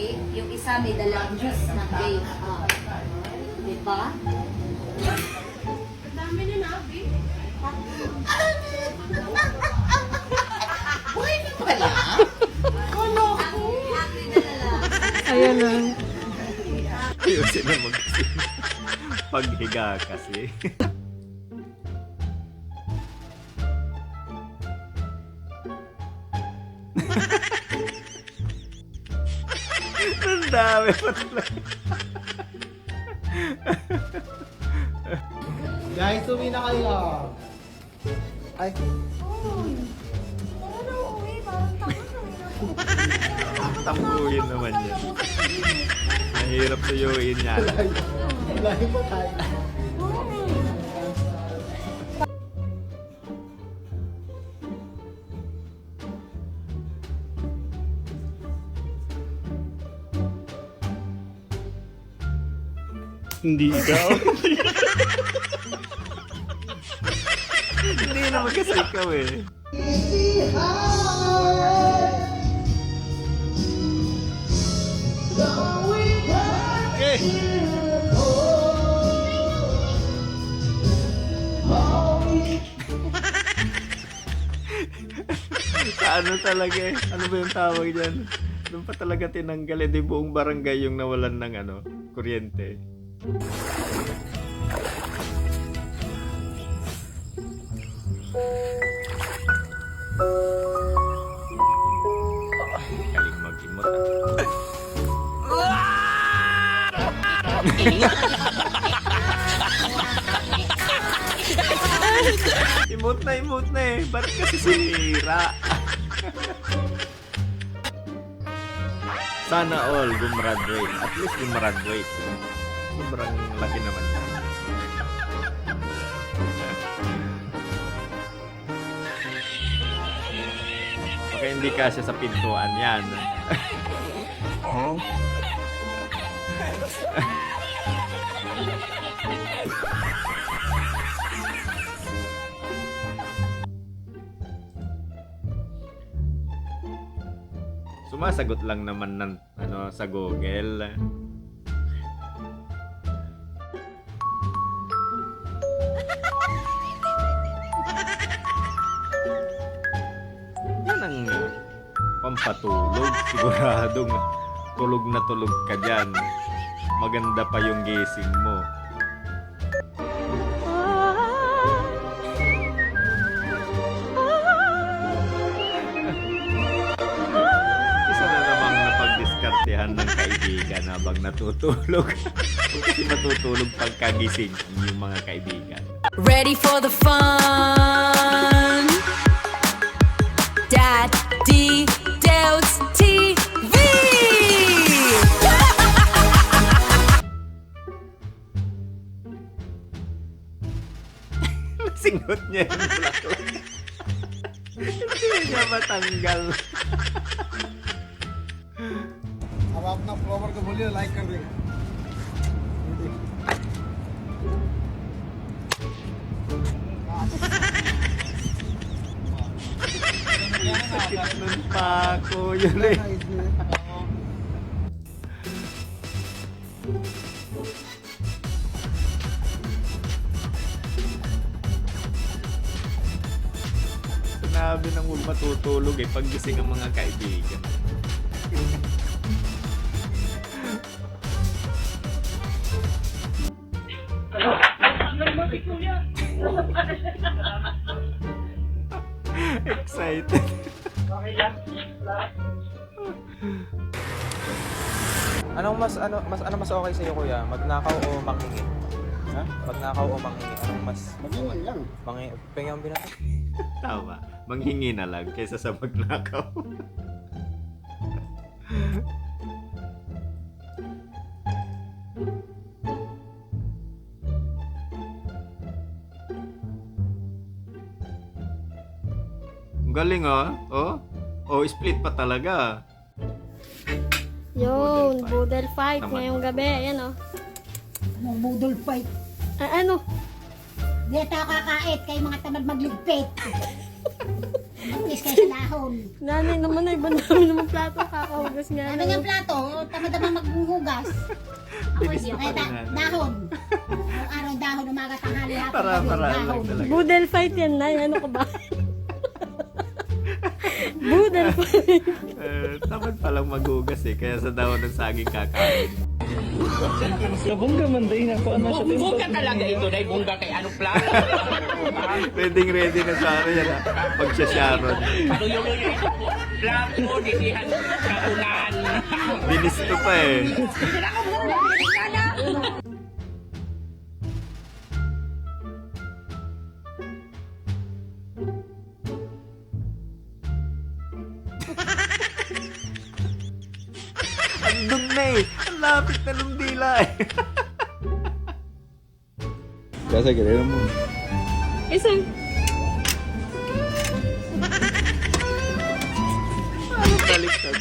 vape, yung isa may dalang juice na vape. Diba? Ang dami na na, babe. Buhay na pala? Happy na lang. Ayan na. Ayusin na mag-isip. Paghiga kasi. Ang dami pa talaga. Guys, uwi na kayo. Ay, Tambuhin naman yan. Mahirap tuyuin yan. lahi pa tayo. Hindi ikaw. Hindi naman kasi ikaw eh. Okay. Sa ano talaga eh? Ano ba yung tawag dyan? Doon pa talaga tinanggal eh. Di buong barangay yung nawalan ng ano, kuryente. Galing mag-imot Imot na eh. Ba't kasi sinira? Sana all gumraduate. At least gumraduate. Sobrang laki naman yan. Okay, hindi kasya sa pintuan yan. Sumasagot lang naman ng ano sa Google. Yan ang pampatulog. Siguradong tulog na tulog ka dyan. Maganda pa yung gising mo. Isa na namang napagdiskartehan ng kaibigan habang natutulog. Kasi matutulog pagkagising yung mga kaibigan. Ready for the fun? Daddy Del's TV! Nasingot niya yung bulaklak. Hindi niya matanggal. अब आप अपना फ्लावर को बोलिए लाइक कर देगा Sakit ng pako yun eh. Sinabi nang huwag matutulog eh, paggising ang mga kaibigan. Excited. Anong mas okay sa iyo, kuya? Magnakaw o manghingi? Ha? Magnakaw o manghingi? Anong mas Magingin lang. Pengyang binata? Tama. Manghingi na lang kaysa sa magnakaw. Ang galing ah. Oh? Oh, split pa talaga. Yun, Boodle boodle fight Naman. ngayong gabi. Ayan o. Anong budol fight? Ano? Di tayo kakait kay mga tamad magligpit. malinis kayo sa dahon. Nanay naman ay ba namin naman plato kakahugas nga. Ano yung plato? Tamad naman maghugas. Bilis na Kaya pala na. dahon. Yung araw dahon, umaga tanghali hapon. Para lang dahon. talaga. Boodle fight yan, Nay. Ano ka ba? Boodle fight. Tamad palang maghugas eh. Kaya sa dawan ng saging kakain. Bunga talaga ito, dahil bunga kay ano plano. Ready na sa ano yan. Pag siya Sharon. Paluyo-luyo ito po. Plato, dinihan, kaunan. Binis ko pa eh. Andun na eh. Ang lapit na ng dila eh. Kasa ganyan mo. Isang... Ano baliktad?